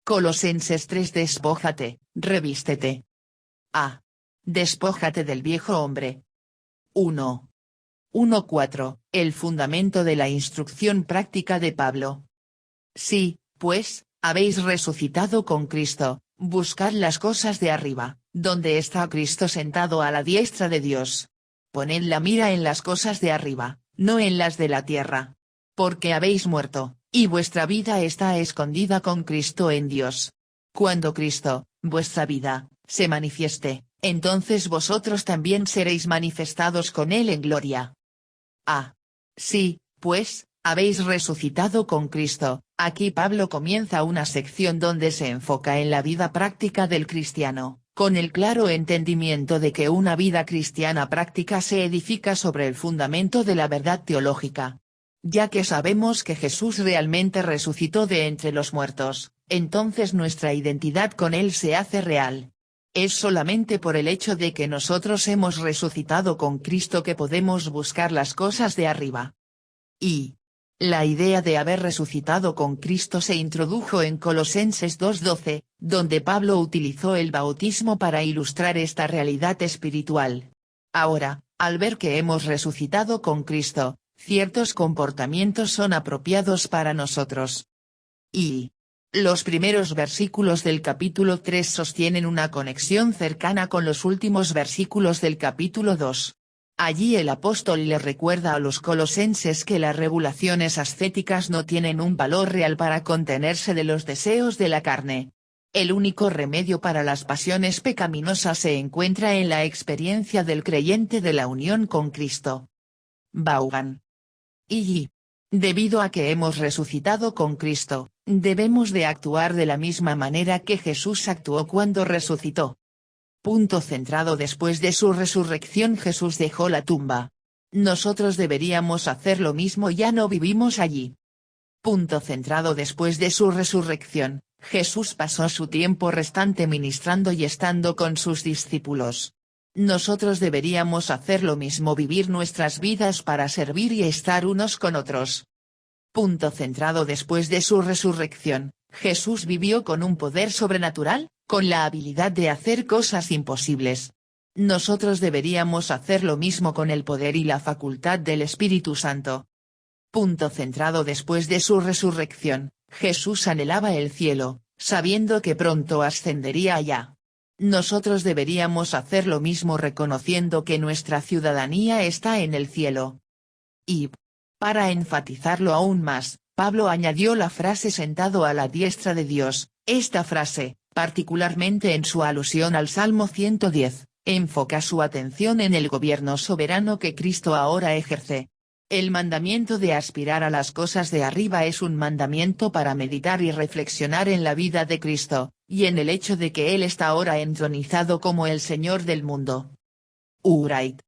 Colosenses 3. Despójate, revístete. A. Despójate del viejo hombre. 1:4. El fundamento de la instrucción práctica de Pablo. Sí, pues, habéis resucitado con Cristo, buscad las cosas de arriba, donde está Cristo sentado a la diestra de Dios. Poned la mira en las cosas de arriba, no en las de la tierra. Porque habéis muerto, y vuestra vida está escondida con Cristo en Dios. Cuando Cristo, vuestra vida, se manifieste, entonces vosotros también seréis manifestados con Él en gloria. Sí, pues, habéis resucitado con Cristo. Aquí Pablo comienza una sección donde se enfoca en la vida práctica del cristiano, con el claro entendimiento de que una vida cristiana práctica se edifica sobre el fundamento de la verdad teológica. Ya que sabemos que Jesús realmente resucitó de entre los muertos, entonces nuestra identidad con Él se hace real. Es solamente por el hecho de que nosotros hemos resucitado con Cristo que podemos buscar las cosas de arriba. Y la idea de haber resucitado con Cristo se introdujo en Colosenses 2:12, donde Pablo utilizó el bautismo para ilustrar esta realidad espiritual. Ahora, al ver que hemos resucitado con Cristo, ciertos comportamientos son apropiados para nosotros. Y los primeros versículos del capítulo 3 sostienen una conexión cercana con los últimos versículos del capítulo 2. Allí el apóstol le recuerda a los colosenses que las regulaciones ascéticas no tienen un valor real para contenerse de los deseos de la carne. El único remedio para las pasiones pecaminosas se encuentra en la experiencia del creyente de la unión con Cristo. Vaughan. Y debido a que hemos resucitado con Cristo, debemos de actuar de la misma manera que Jesús actuó cuando resucitó. Punto centrado. Después de su resurrección Jesús dejó la tumba. Nosotros deberíamos hacer lo mismo, ya no vivimos allí. Punto centrado. Después de su resurrección, Jesús pasó su tiempo restante ministrando y estando con sus discípulos. Nosotros deberíamos hacer lo mismo, vivir nuestras vidas para servir y estar unos con otros. Punto centrado. Después de su resurrección, Jesús vivió con un poder sobrenatural, con la habilidad de hacer cosas imposibles. Nosotros deberíamos hacer lo mismo con el poder y la facultad del Espíritu Santo. Punto centrado. Después de su resurrección, Jesús anhelaba el cielo, sabiendo que pronto ascendería allá. Nosotros deberíamos hacer lo mismo reconociendo que nuestra ciudadanía está en el cielo. Y, para enfatizarlo aún más, Pablo añadió la frase sentado a la diestra de Dios. Esta frase, particularmente en su alusión al Salmo 110, enfoca su atención en el gobierno soberano que Cristo ahora ejerce. El mandamiento de aspirar a las cosas de arriba es un mandamiento para meditar y reflexionar en la vida de Cristo, y en el hecho de que Él está ahora entronizado como el Señor del mundo. Wright.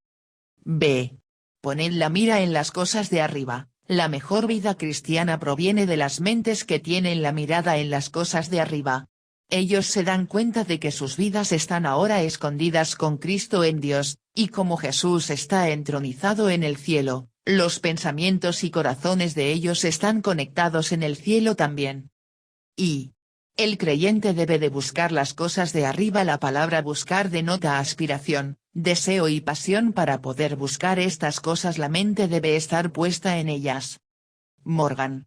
B. Poned la mira en las cosas de arriba. La mejor vida cristiana proviene de las mentes que tienen la mirada en las cosas de arriba. Ellos se dan cuenta de que sus vidas están ahora escondidas con Cristo en Dios, y como Jesús está entronizado en el cielo, los pensamientos y corazones de ellos están conectados en el cielo también. Y el creyente debe de buscar las cosas de arriba. La palabra buscar denota aspiración, deseo y pasión. Para poder buscar estas cosas la mente debe estar puesta en ellas. Morgan.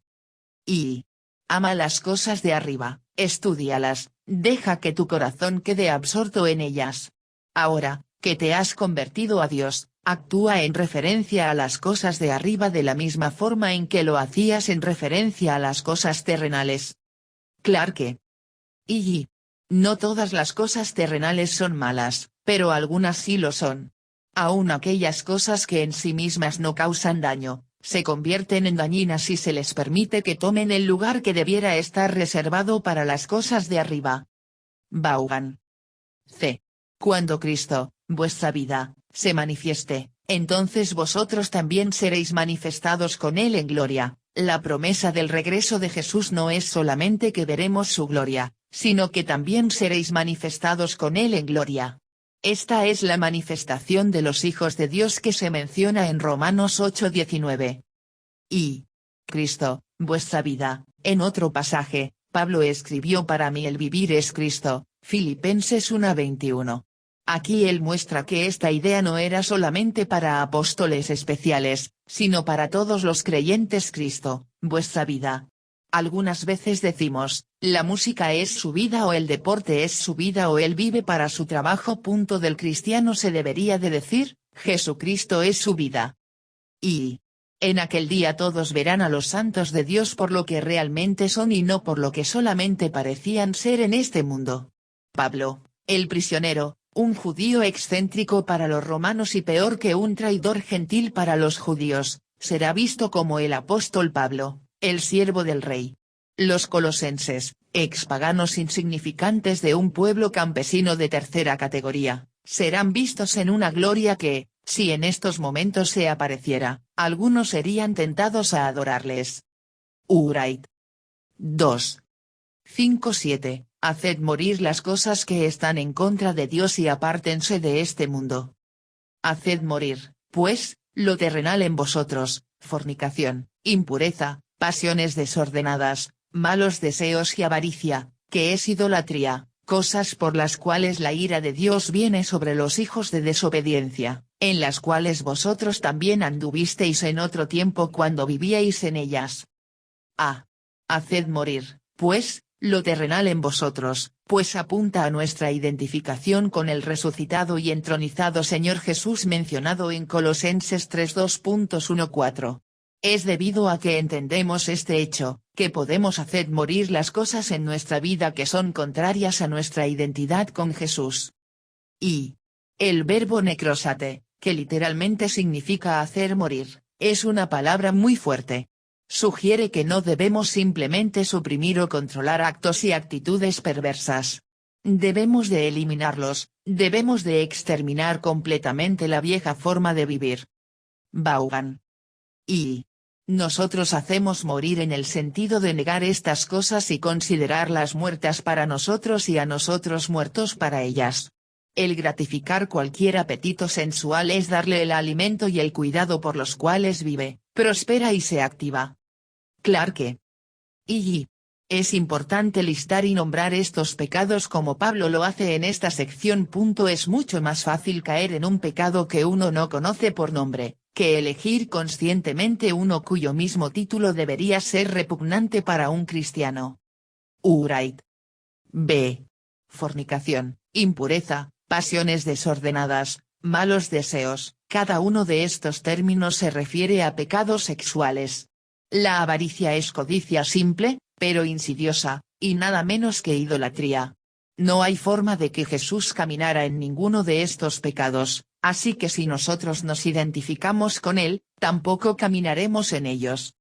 Y ama las cosas de arriba, estúdialas, deja que tu corazón quede absorto en ellas. Ahora, que te has convertido a Dios, actúa en referencia a las cosas de arriba de la misma forma en que lo hacías en referencia a las cosas terrenales. Clarke. Y no todas las cosas terrenales son malas, pero algunas sí lo son. Aún aquellas cosas que en sí mismas no causan daño, se convierten en dañinas si se les permite que tomen el lugar que debiera estar reservado para las cosas de arriba. Vaughan. C. Cuando Cristo, vuestra vida, se manifieste, entonces vosotros también seréis manifestados con Él en gloria. La promesa del regreso de Jesús no es solamente que veremos su gloria, sino que también seréis manifestados con Él en gloria. Esta es la manifestación de los hijos de Dios que se menciona en Romanos 8:19. Y Cristo, vuestra vida, en otro pasaje, Pablo escribió: para mí el vivir es Cristo, Filipenses 1:21. Aquí él muestra que esta idea no era solamente para apóstoles especiales, sino para todos los creyentes. Cristo, vuestra vida. Algunas veces decimos, la música es su vida o el deporte es su vida o él vive para su trabajo. Del cristiano se debería de decir, Jesucristo es su vida. Y en aquel día todos verán a los santos de Dios por lo que realmente son y no por lo que solamente parecían ser en este mundo. Pablo, el prisionero, un judío excéntrico para los romanos y peor que un traidor gentil para los judíos, será visto como el apóstol Pablo, el siervo del rey. Los colosenses, expaganos insignificantes de un pueblo campesino de tercera categoría, serán vistos en una gloria que, si en estos momentos se apareciera, algunos serían tentados a adorarles. Wright. 2. 5:7. Haced morir las cosas que están en contra de Dios y apártense de este mundo. Haced morir, pues, lo terrenal en vosotros, fornicación, impureza, pasiones desordenadas, malos deseos y avaricia, que es idolatría, cosas por las cuales la ira de Dios viene sobre los hijos de desobediencia, en las cuales vosotros también anduvisteis en otro tiempo cuando vivíais en ellas. Haced morir, pues, lo terrenal en vosotros, pues apunta a nuestra identificación con el resucitado y entronizado Señor Jesús mencionado en Colosenses 3:2.14. Es debido a que entendemos este hecho, que podemos hacer morir las cosas en nuestra vida que son contrarias a nuestra identidad con Jesús. Y el verbo necrosate, que literalmente significa hacer morir, es una palabra muy fuerte. Sugiere que no debemos simplemente suprimir o controlar actos y actitudes perversas. Debemos de eliminarlos, debemos de exterminar completamente la vieja forma de vivir. Vaughan. Y nosotros hacemos morir en el sentido de negar estas cosas y considerarlas muertas para nosotros y a nosotros muertos para ellas. El gratificar cualquier apetito sensual es darle el alimento y el cuidado por los cuales vive, prospera y se activa. Clarke. Y es importante listar y nombrar estos pecados como Pablo lo hace en esta sección. Es mucho más fácil caer en un pecado que uno no conoce por nombre, que elegir conscientemente uno cuyo mismo título debería ser repugnante para un cristiano. Wright. B. Fornicación, impureza, pasiones desordenadas, malos deseos. Cada uno de estos términos se refiere a pecados sexuales. La avaricia es codicia simple, pero insidiosa, y nada menos que idolatría. No hay forma de que Jesús caminara en ninguno de estos pecados, así que si nosotros nos identificamos con él, tampoco caminaremos en ellos.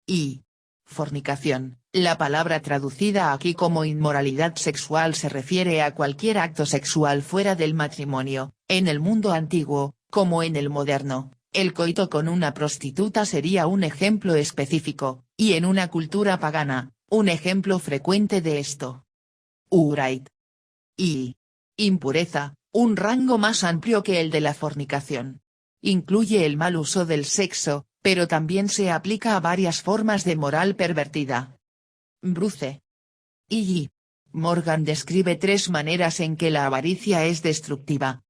Y fornicación, la palabra traducida aquí como inmoralidad sexual se refiere a cualquier acto sexual fuera del matrimonio, en el mundo antiguo, como en el moderno. El coito con una prostituta sería un ejemplo específico, y en una cultura pagana, un ejemplo frecuente de esto. Wright. Y impureza, un rango más amplio que el de la fornicación. Incluye el mal uso del sexo, pero también se aplica a varias formas de moral pervertida. Bruce. Y Morgan describe 3 maneras en que la avaricia es destructiva.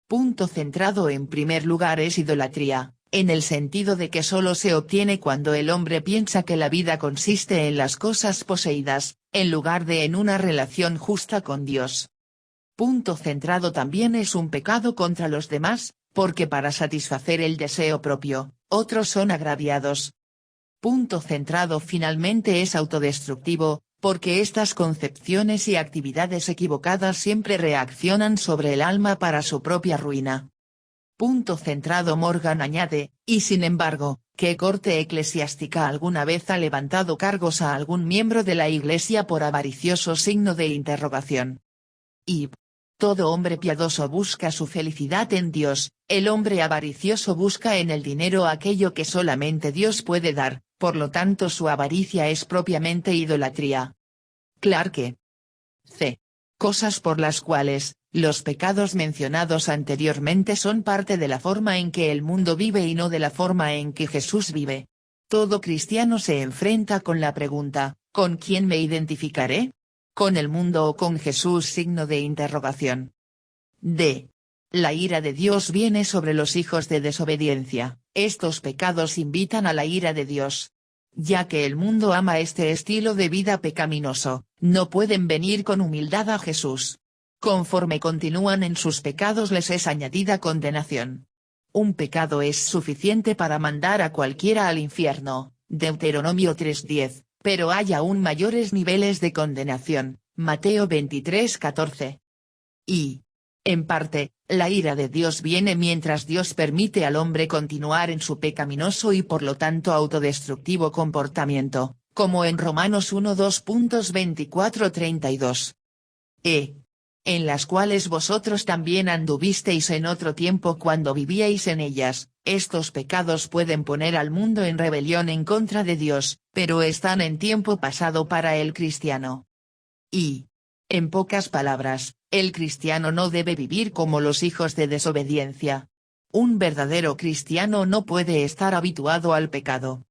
Punto centrado en primer lugar es idolatría, en el sentido de que solo se obtiene cuando el hombre piensa que la vida consiste en las cosas poseídas, en lugar de en una relación justa con Dios. Punto centrado también es un pecado contra los demás, porque para satisfacer el deseo propio, otros son agraviados. Punto centrado finalmente es autodestructivo, porque estas concepciones y actividades equivocadas siempre reaccionan sobre el alma para su propia ruina. Punto centrado. Morgan añade, y sin embargo, ¿qué corte eclesiástica alguna vez ha levantado cargos a algún miembro de la Iglesia por avaricioso signo de interrogación? Y todo hombre piadoso busca su felicidad en Dios, el hombre avaricioso busca en el dinero aquello que solamente Dios puede dar, por lo tanto su avaricia es propiamente idolatría. Clarke. C. Cosas por las cuales, los pecados mencionados anteriormente son parte de la forma en que el mundo vive y no de la forma en que Jesús vive. Todo cristiano se enfrenta con la pregunta, ¿Con quién me identificaré? ¿Con el mundo o con Jesús? Signo de interrogación. D. La ira de Dios viene sobre los hijos de desobediencia. Estos pecados invitan a la ira de Dios. Ya que el mundo ama este estilo de vida pecaminoso, no pueden venir con humildad a Jesús. Conforme continúan en sus pecados les es añadida condenación. Un pecado es suficiente para mandar a cualquiera al infierno, Deuteronomio 3:10, pero hay aún mayores niveles de condenación, Mateo 23:14. Y, en parte, la ira de Dios viene mientras Dios permite al hombre continuar en su pecaminoso y por lo tanto autodestructivo comportamiento, como en Romanos 1:2.24-32. En las cuales vosotros también anduvisteis en otro tiempo cuando vivíais en ellas. Estos pecados pueden poner al mundo en rebelión en contra de Dios, pero están en tiempo pasado para el cristiano. Y, en pocas palabras, el cristiano no debe vivir como los hijos de desobediencia. Un verdadero cristiano no puede estar habituado al pecado.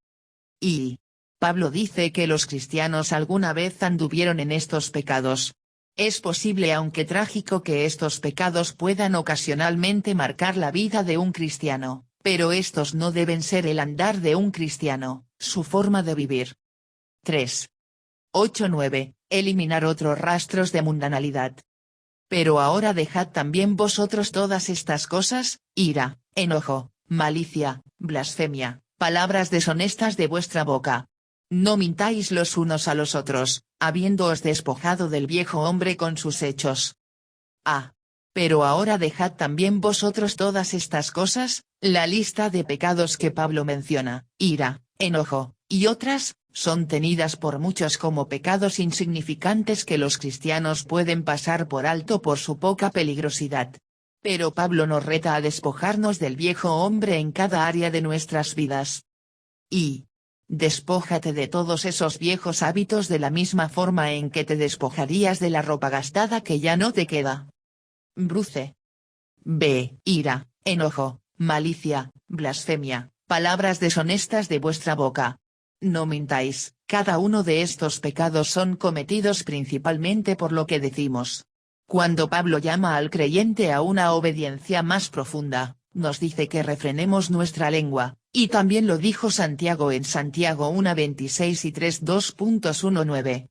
Y, Pablo dice que los cristianos alguna vez anduvieron en estos pecados. Es posible, aunque trágico, que estos pecados puedan ocasionalmente marcar la vida de un cristiano, pero estos no deben ser el andar de un cristiano, su forma de vivir. 3. 8-9. Eliminar otros rastros de mundanalidad. Pero ahora dejad también vosotros todas estas cosas: ira, enojo, malicia, blasfemia, palabras deshonestas de vuestra boca. No mintáis los unos a los otros, habiéndoos despojado del viejo hombre con sus hechos. Pero ahora dejad también vosotros todas estas cosas. La lista de pecados que Pablo menciona, ira, enojo, y otras, son tenidas por muchos como pecados insignificantes que los cristianos pueden pasar por alto por su poca peligrosidad. Pero Pablo nos reta a despojarnos del viejo hombre en cada área de nuestras vidas. Y despójate de todos esos viejos hábitos de la misma forma en que te despojarías de la ropa gastada que ya no te queda. Bruce. B. Ira, enojo, malicia, blasfemia, palabras deshonestas de vuestra boca. No mintáis. Cada uno de estos pecados son cometidos principalmente por lo que decimos. Cuando Pablo llama al creyente a una obediencia más profunda, nos dice que refrenemos nuestra lengua, y también lo dijo Santiago en Santiago 1:26 y 3:2.19.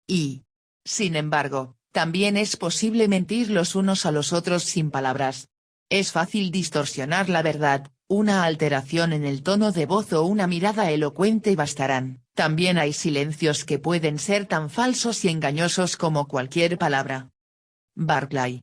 Y, sin embargo, también es posible mentir los unos a los otros sin palabras. Es fácil distorsionar la verdad, una alteración en el tono de voz o una mirada elocuente bastarán. También hay silencios que pueden ser tan falsos y engañosos como cualquier palabra. Barclay.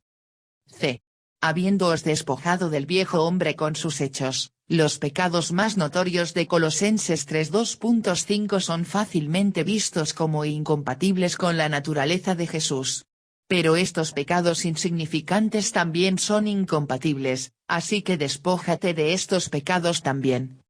C. Habiéndoos despojado del viejo hombre con sus hechos. Los pecados más notorios de Colosenses 3:2.5 son fácilmente vistos como incompatibles con la naturaleza de Jesús. Pero estos pecados insignificantes también son incompatibles, así que despójate de estos pecados también.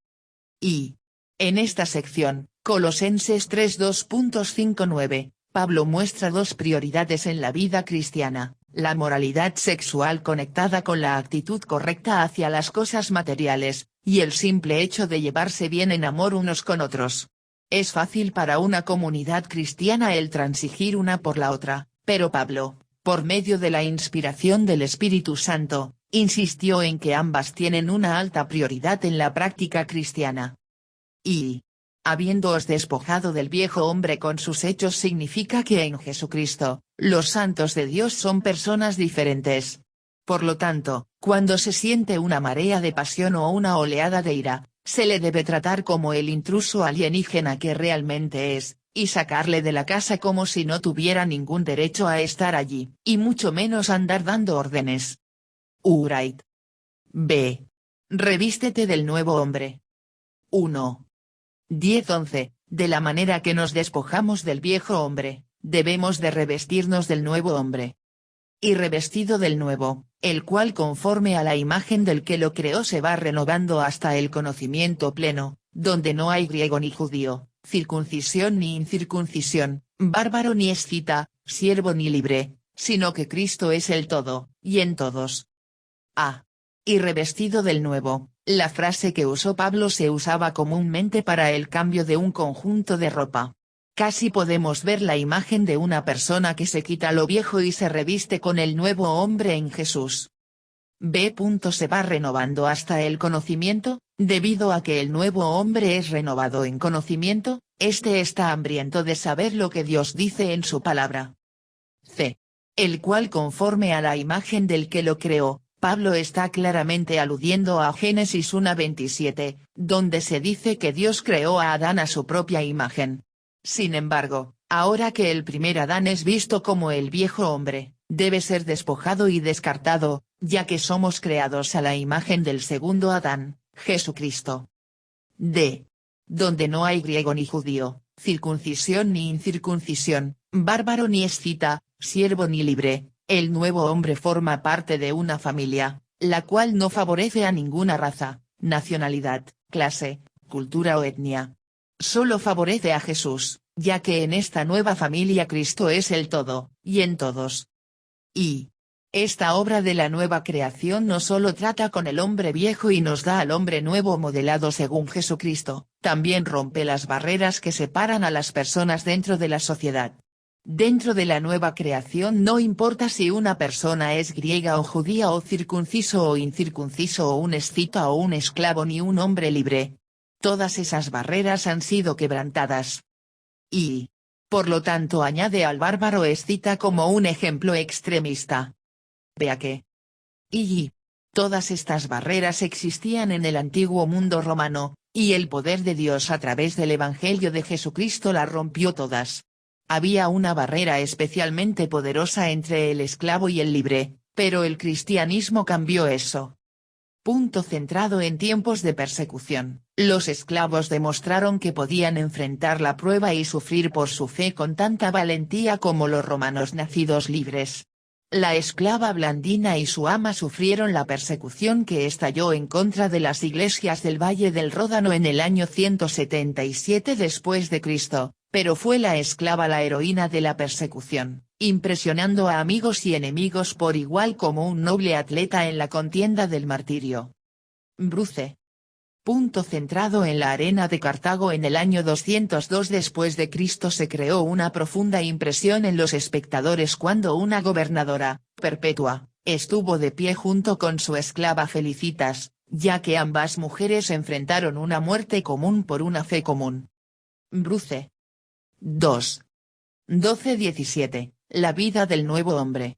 Y, en esta sección, Colosenses 3:2.59, Pablo muestra dos prioridades en la vida cristiana: la moralidad sexual conectada con la actitud correcta hacia las cosas materiales, y el simple hecho de llevarse bien en amor unos con otros. Es fácil para una comunidad cristiana el transigir una por la otra, pero Pablo, por medio de la inspiración del Espíritu Santo, insistió en que ambas tienen una alta prioridad en la práctica cristiana. Y, habiéndoos despojado del viejo hombre con sus hechos, significa que en Jesucristo, los santos de Dios son personas diferentes. Por lo tanto, cuando se siente una marea de pasión o una oleada de ira, se le debe tratar como el intruso alienígena que realmente es, y sacarle de la casa como si no tuviera ningún derecho a estar allí, y mucho menos andar dando órdenes. Wright. B. Revístete del nuevo hombre. 1. 10-11. De la manera que nos despojamos del viejo hombre, debemos de revestirnos del nuevo hombre. Y revestido del nuevo, el cual conforme a la imagen del que lo creó se va renovando hasta el conocimiento pleno, donde no hay griego ni judío, circuncisión ni incircuncisión, bárbaro ni escita, siervo ni libre, sino que Cristo es el todo, y en todos. Y revestido del nuevo. La frase que usó Pablo se usaba comúnmente para el cambio de un conjunto de ropa. Casi podemos ver la imagen de una persona que se quita lo viejo y se reviste con el nuevo hombre en Jesús. B. Se va renovando hasta el conocimiento, debido a que el nuevo hombre es renovado en conocimiento, este está hambriento de saber lo que Dios dice en su palabra. C. El cual conforme a la imagen del que lo creó. Pablo está claramente aludiendo a Génesis 1:27, donde se dice que Dios creó a Adán a su propia imagen. Sin embargo, ahora que el primer Adán es visto como el viejo hombre, debe ser despojado y descartado, ya que somos creados a la imagen del segundo Adán, Jesucristo. D. Donde no hay griego ni judío, circuncisión ni incircuncisión, bárbaro ni escita, siervo ni libre, el nuevo hombre forma parte de una familia, la cual no favorece a ninguna raza, nacionalidad, clase, cultura o etnia. Solo favorece a Jesús, ya que en esta nueva familia Cristo es el todo, y en todos. Y esta obra de la nueva creación no solo trata con el hombre viejo y nos da al hombre nuevo modelado según Jesucristo, también rompe las barreras que separan a las personas dentro de la sociedad. Dentro de la nueva creación no importa si una persona es griega o judía o circunciso o incircunciso o un escita o un esclavo ni un hombre libre. Todas esas barreras han sido quebrantadas. Y, por lo tanto, añade al bárbaro escita como un ejemplo extremista. Vea que. Y todas estas barreras existían en el antiguo mundo romano, y el poder de Dios a través del Evangelio de Jesucristo las rompió todas. Había una barrera especialmente poderosa entre el esclavo y el libre, pero el cristianismo cambió eso. Centrado en tiempos de persecución, los esclavos demostraron que podían enfrentar la prueba y sufrir por su fe con tanta valentía como los romanos nacidos libres. La esclava Blandina y su ama sufrieron la persecución que estalló en contra de las iglesias del Valle del Ródano en el año 177 después de Cristo, pero fue la esclava la heroína de la persecución, impresionando a amigos y enemigos por igual como un noble atleta en la contienda del martirio. Bruce. Centrado en la arena de Cartago en el año 202 después de Cristo se creó una profunda impresión en los espectadores cuando una gobernadora, Perpetua, estuvo de pie junto con su esclava Felicitas, ya que ambas mujeres enfrentaron una muerte común por una fe común. Bruce. 2. 12-17, la vida del nuevo hombre.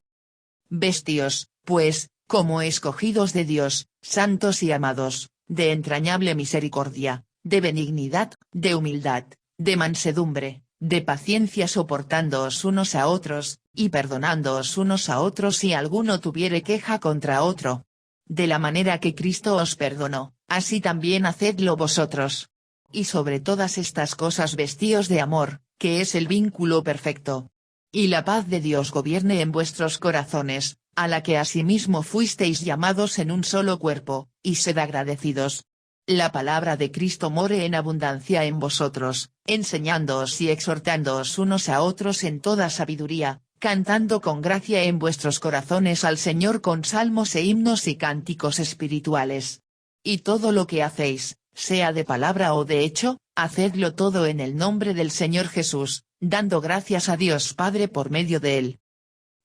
Vestíos, pues, como escogidos de Dios, santos y amados, de entrañable misericordia, de benignidad, de humildad, de mansedumbre, de paciencia soportándoos unos a otros, y perdonándoos unos a otros si alguno tuviere queja contra otro. De la manera que Cristo os perdonó, así también hacedlo vosotros. Y sobre todas estas cosas vestíos de amor, que es el vínculo perfecto. Y la paz de Dios gobierne en vuestros corazones, a la que asimismo fuisteis llamados en un solo cuerpo, y sed agradecidos. La palabra de Cristo more en abundancia en vosotros, enseñándoos y exhortándoos unos a otros en toda sabiduría, cantando con gracia en vuestros corazones al Señor con salmos e himnos y cánticos espirituales. Y todo lo que hacéis, sea de palabra o de hecho, hacedlo todo en el nombre del Señor Jesús, dando gracias a Dios Padre por medio de él.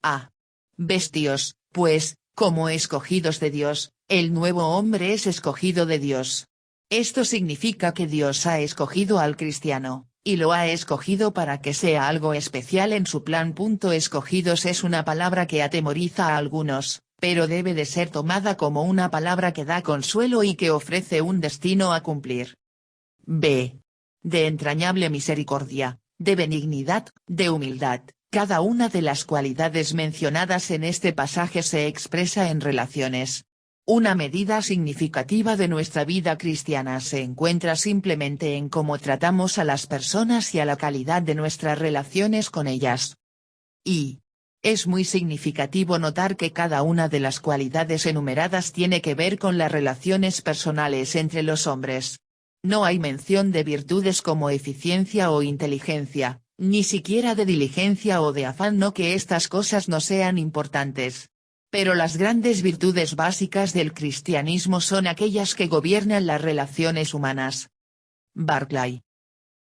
A. Vestíos, pues, como escogidos de Dios, el nuevo hombre es escogido de Dios. Esto significa que Dios ha escogido al cristiano, y lo ha escogido para que sea algo especial en su plan. Escogidos es una palabra que atemoriza a algunos, pero debe de ser tomada como una palabra que da consuelo y que ofrece un destino a cumplir. B. De entrañable misericordia, de benignidad, de humildad. Cada una de las cualidades mencionadas en este pasaje se expresa en relaciones. Una medida significativa de nuestra vida cristiana se encuentra simplemente en cómo tratamos a las personas y a la calidad de nuestras relaciones con ellas. Y es muy significativo notar que cada una de las cualidades enumeradas tiene que ver con las relaciones personales entre los hombres. No hay mención de virtudes como eficiencia o inteligencia, ni siquiera de diligencia o de afán, no que estas cosas no sean importantes. Pero las grandes virtudes básicas del cristianismo son aquellas que gobiernan las relaciones humanas. Barclay.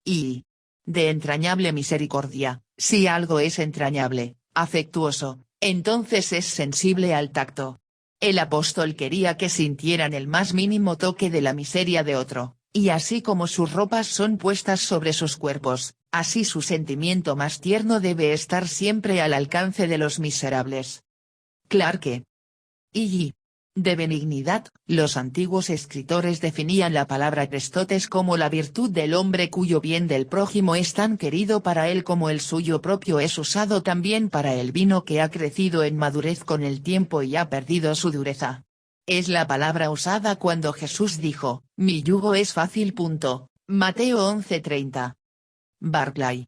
Y de entrañable misericordia. Si algo es entrañable, afectuoso, entonces es sensible al tacto. El apóstol quería que sintieran el más mínimo toque de la miseria de otro, y así como sus ropas son puestas sobre sus cuerpos, así su sentimiento más tierno debe estar siempre al alcance de los miserables. Clarke. Y. De benignidad, los antiguos escritores definían la palabra Christotes como la virtud del hombre cuyo bien del prójimo es tan querido para él como el suyo propio es usado también para el vino que ha crecido en madurez con el tiempo y ha perdido su dureza. Es la palabra usada cuando Jesús dijo, mi yugo es fácil. Mateo 11:30. Barclay.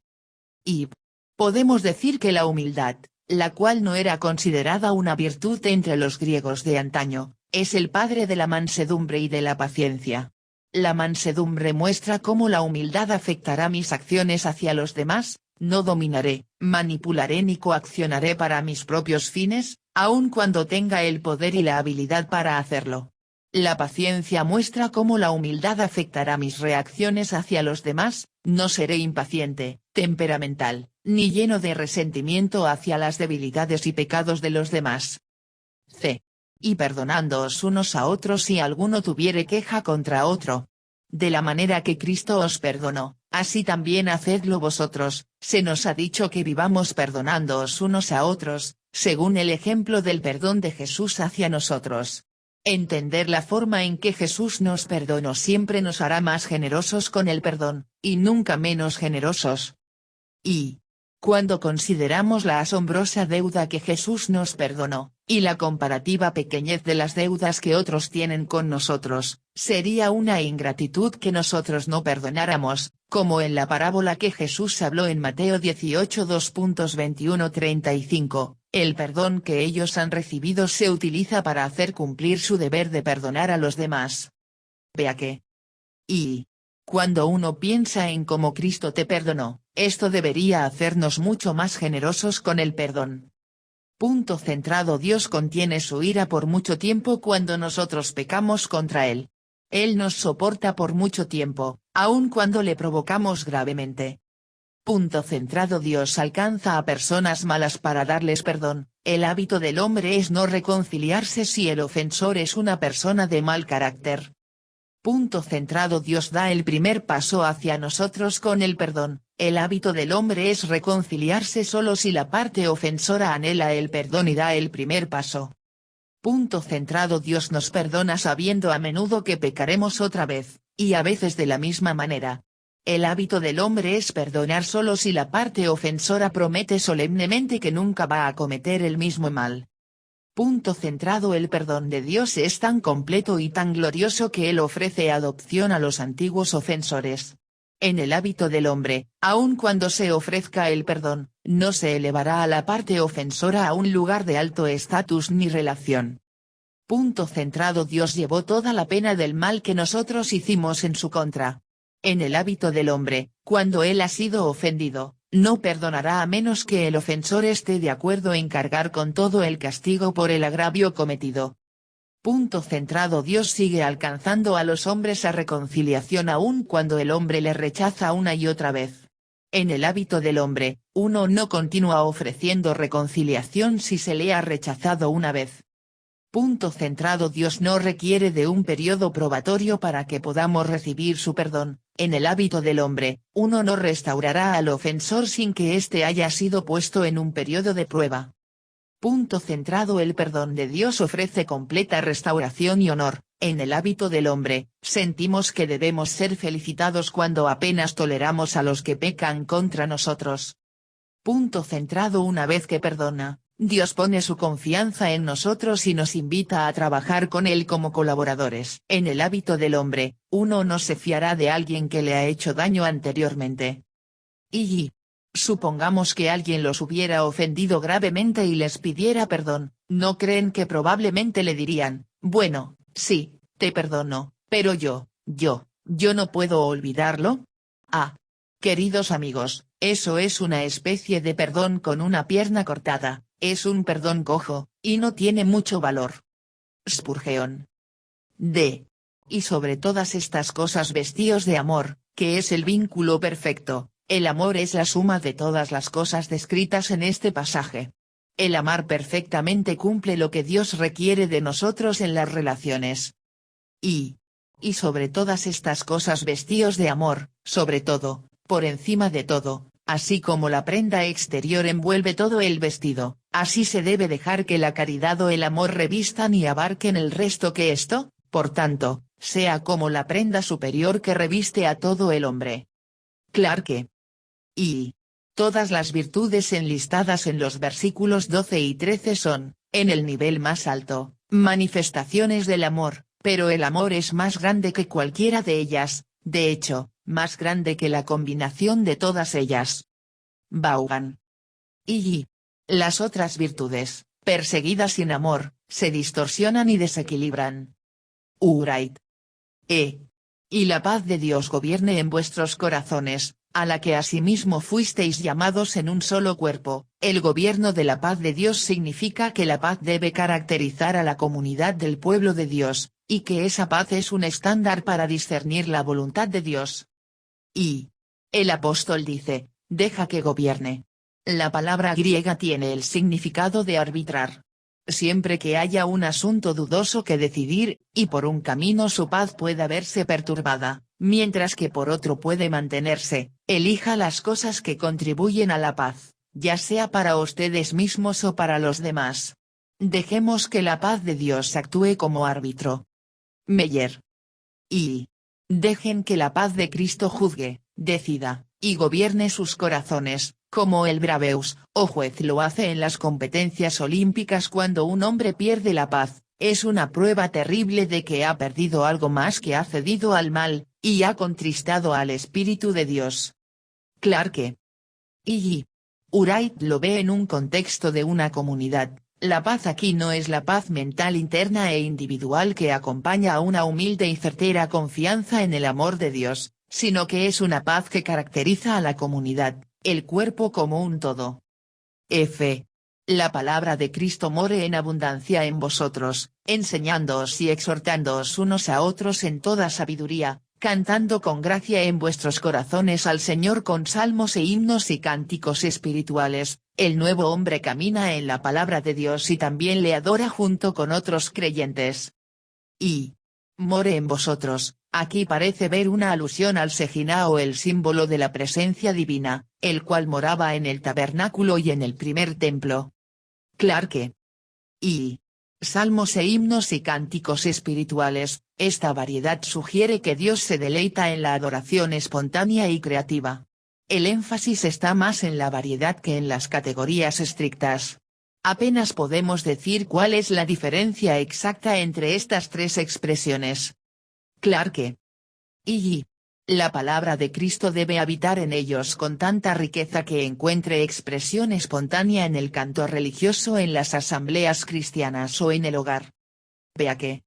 Y. Podemos decir que la humildad, la cual no era considerada una virtud entre los griegos de antaño, es el padre de la mansedumbre y de la paciencia. La mansedumbre muestra cómo la humildad afectará mis acciones hacia los demás, no dominaré, manipularé ni coaccionaré para mis propios fines, aun cuando tenga el poder y la habilidad para hacerlo. La paciencia muestra cómo la humildad afectará mis reacciones hacia los demás, no seré impaciente, temperamental, ni lleno de resentimiento hacia las debilidades y pecados de los demás. C. Y perdonándoos unos a otros si alguno tuviere queja contra otro. De la manera que Cristo os perdonó, así también hacedlo vosotros. Se nos ha dicho que vivamos perdonándoos unos a otros, según el ejemplo del perdón de Jesús hacia nosotros. Entender la forma en que Jesús nos perdonó siempre nos hará más generosos con el perdón, y nunca menos generosos. Y. Cuando consideramos la asombrosa deuda que Jesús nos perdonó, y la comparativa pequeñez de las deudas que otros tienen con nosotros, sería una ingratitud que nosotros no perdonáramos, como en la parábola que Jesús habló en Mateo 18 2.21-35, el perdón que ellos han recibido se utiliza para hacer cumplir su deber de perdonar a los demás. Vea que. Y. Cuando uno piensa en cómo Cristo te perdonó, esto debería hacernos mucho más generosos con el perdón. Punto centrado. Dios contiene su ira por mucho tiempo cuando nosotros pecamos contra Él. Él nos soporta por mucho tiempo, aun cuando le provocamos gravemente. Punto centrado. Dios alcanza a personas malas para darles perdón. El hábito del hombre es no reconciliarse si el ofensor es una persona de mal carácter. Punto centrado. Dios da el primer paso hacia nosotros con el perdón. El hábito del hombre es reconciliarse solo si la parte ofensora anhela el perdón y da el primer paso. Punto centrado. Dios nos perdona sabiendo a menudo que pecaremos otra vez, y a veces de la misma manera. El hábito del hombre es perdonar solo si la parte ofensora promete solemnemente que nunca va a cometer el mismo mal. Punto centrado. El perdón de Dios es tan completo y tan glorioso que Él ofrece adopción a los antiguos ofensores. En el hábito del hombre, aun cuando se ofrezca el perdón, no se elevará a la parte ofensora a un lugar de alto estatus ni relación. Punto centrado. Dios llevó toda la pena del mal que nosotros hicimos en su contra. En el hábito del hombre, cuando él ha sido ofendido, no perdonará a menos que el ofensor esté de acuerdo en cargar con todo el castigo por el agravio cometido. Punto centrado. Dios sigue alcanzando a los hombres a reconciliación aun cuando el hombre le rechaza una y otra vez. En el hábito del hombre, uno no continúa ofreciendo reconciliación si se le ha rechazado una vez. Punto centrado. Dios no requiere de un periodo probatorio para que podamos recibir su perdón. En el hábito del hombre, uno no restaurará al ofensor sin que éste haya sido puesto en un periodo de prueba. Punto centrado. El perdón de Dios ofrece completa restauración y honor. En el hábito del hombre, sentimos que debemos ser felicitados cuando apenas toleramos a los que pecan contra nosotros. Punto centrado. Una vez que perdona, Dios pone su confianza en nosotros y nos invita a trabajar con Él como colaboradores. En el hábito del hombre, uno no se fiará de alguien que le ha hecho daño anteriormente. Y supongamos que alguien los hubiera ofendido gravemente y les pidiera perdón, ¿no creen que probablemente le dirían, bueno, sí, te perdono, pero yo no puedo olvidarlo? Ah. Queridos amigos, eso es una especie de perdón con una pierna cortada, es un perdón cojo, y no tiene mucho valor. Spurgeon. D. Y sobre todas estas cosas vestíos de amor, que es el vínculo perfecto, El amor es la suma de todas las cosas descritas en este pasaje. El amar perfectamente cumple lo que Dios requiere de nosotros en las relaciones. Y sobre todas estas cosas vestíos de amor, sobre todo, por encima de todo, así como la prenda exterior envuelve todo el vestido, así se debe dejar que la caridad o el amor revistan y abarquen el resto que esto, por tanto, sea como la prenda superior que reviste a todo el hombre. Clarke. Y todas las virtudes enlistadas en los versículos 12 y 13 son, en el nivel más alto, manifestaciones del amor, pero el amor es más grande que cualquiera de ellas, de hecho, más grande que la combinación de todas ellas. Vaughan. Y las otras virtudes, perseguidas sin amor, se distorsionan y desequilibran. Wright. Y la paz de Dios gobierne en vuestros corazones, a la que asimismo fuisteis llamados en un solo cuerpo. El gobierno de la paz de Dios significa que la paz debe caracterizar a la comunidad del pueblo de Dios, y que esa paz es un estándar para discernir la voluntad de Dios. Y el apóstol dice, deja que gobierne. La palabra griega tiene el significado de arbitrar. Siempre que haya un asunto dudoso que decidir, y por un camino su paz pueda verse perturbada, mientras que por otro puede mantenerse, elija las cosas que contribuyen a la paz, ya sea para ustedes mismos o para los demás. Dejemos que la paz de Dios actúe como árbitro. Meyer. Y dejen que la paz de Cristo juzgue, decida, y gobierne sus corazones, como el braveus, o juez lo hace en las competencias olímpicas cuando un hombre pierde la paz, es una prueba terrible de que ha perdido algo más que ha cedido al mal, y ha contristado al Espíritu de Dios. Clarke. Y Wright lo ve en un contexto de una comunidad. La paz aquí no es la paz mental interna e individual que acompaña a una humilde y certera confianza en el amor de Dios, sino que es una paz que caracteriza a la comunidad, el cuerpo como un todo. La palabra de Cristo more en abundancia en vosotros, enseñándoos y exhortándoos unos a otros en toda sabiduría, cantando con gracia en vuestros corazones al Señor con salmos e himnos y cánticos espirituales. El nuevo hombre camina en la palabra de Dios y también le adora junto con otros creyentes. Y more en vosotros, aquí parece ver una alusión al Sejina o el símbolo de la presencia divina, el cual moraba en el tabernáculo y en el primer templo. Clarke. Y salmos e himnos y cánticos espirituales, esta variedad sugiere que Dios se deleita en la adoración espontánea y creativa. El énfasis está más en la variedad que en las categorías estrictas. Apenas podemos decir cuál es la diferencia exacta entre estas tres expresiones. Clarke. Y la palabra de Cristo debe habitar en ellos con tanta riqueza que encuentre expresión espontánea en el canto religioso en las asambleas cristianas o en el hogar. Vea que.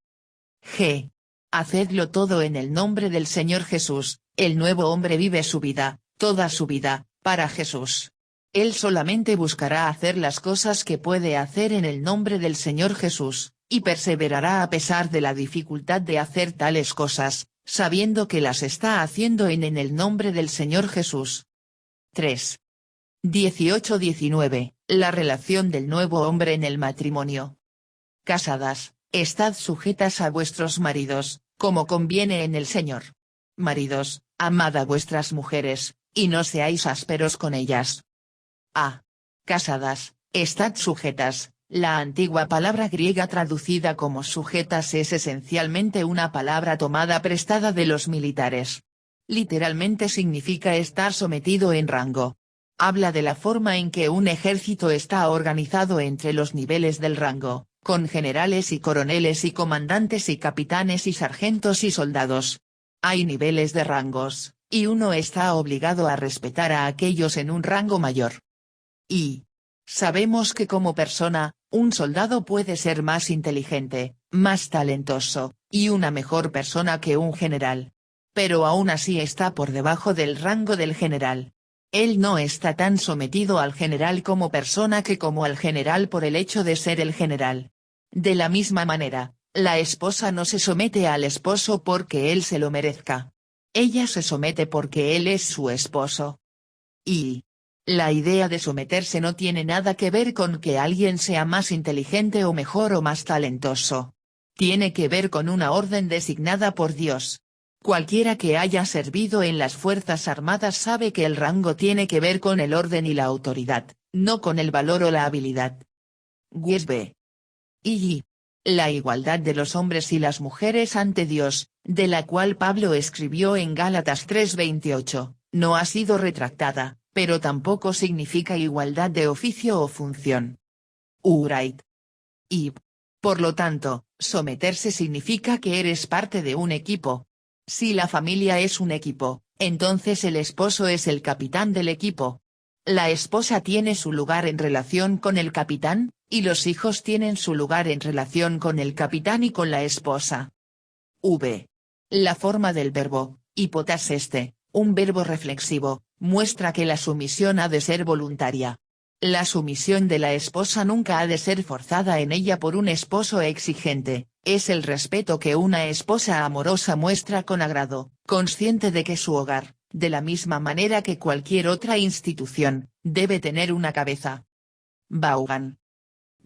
Hacedlo todo en el nombre del Señor Jesús. El nuevo hombre vive su vida, toda su vida, para Jesús. Él solamente buscará hacer las cosas que puede hacer en el nombre del Señor Jesús, y perseverará a pesar de la dificultad de hacer tales cosas, sabiendo que las está haciendo en el nombre del Señor Jesús. 3. 18-19. La relación del nuevo hombre en el matrimonio. Casadas, estad sujetas a vuestros maridos, como conviene en el Señor. Maridos, amad a vuestras mujeres, y no seáis ásperos con ellas. Casadas, estad sujetas. La antigua palabra griega traducida como sujetas es esencialmente una palabra tomada prestada de los militares. Literalmente significa estar sometido en rango. Habla de la forma en que un ejército está organizado entre los niveles del rango, con generales y coroneles y comandantes y capitanes y sargentos y soldados. Hay niveles de rangos, y uno está obligado a respetar a aquellos en un rango mayor. Y sabemos que como persona, un soldado puede ser más inteligente, más talentoso, y una mejor persona que un general. Pero aún así está por debajo del rango del general. Él no está tan sometido al general como persona que como al general por el hecho de ser el general. De la misma manera, la esposa no se somete al esposo porque él se lo merezca. Ella se somete porque él es su esposo. Y la idea de someterse no tiene nada que ver con que alguien sea más inteligente o mejor o más talentoso. Tiene que ver con una orden designada por Dios. Cualquiera que haya servido en las Fuerzas Armadas sabe que el rango tiene que ver con el orden y la autoridad, no con el valor o la habilidad. Giesbe. Y la igualdad de los hombres y las mujeres ante Dios, de la cual Pablo escribió en Gálatas 3:28, no ha sido retractada, pero tampoco significa igualdad de oficio o función. Wright. Y, por lo tanto, someterse significa que eres parte de un equipo. Si la familia es un equipo, entonces el esposo es el capitán del equipo. La esposa tiene su lugar en relación con el capitán, y los hijos tienen su lugar en relación con el capitán y con la esposa. La forma del verbo, hipotas un verbo reflexivo, muestra que la sumisión ha de ser voluntaria. La sumisión de la esposa nunca ha de ser forzada en ella por un esposo exigente, es el respeto que una esposa amorosa muestra con agrado, consciente de que su hogar, de la misma manera que cualquier otra institución, debe tener una cabeza. Vaughan.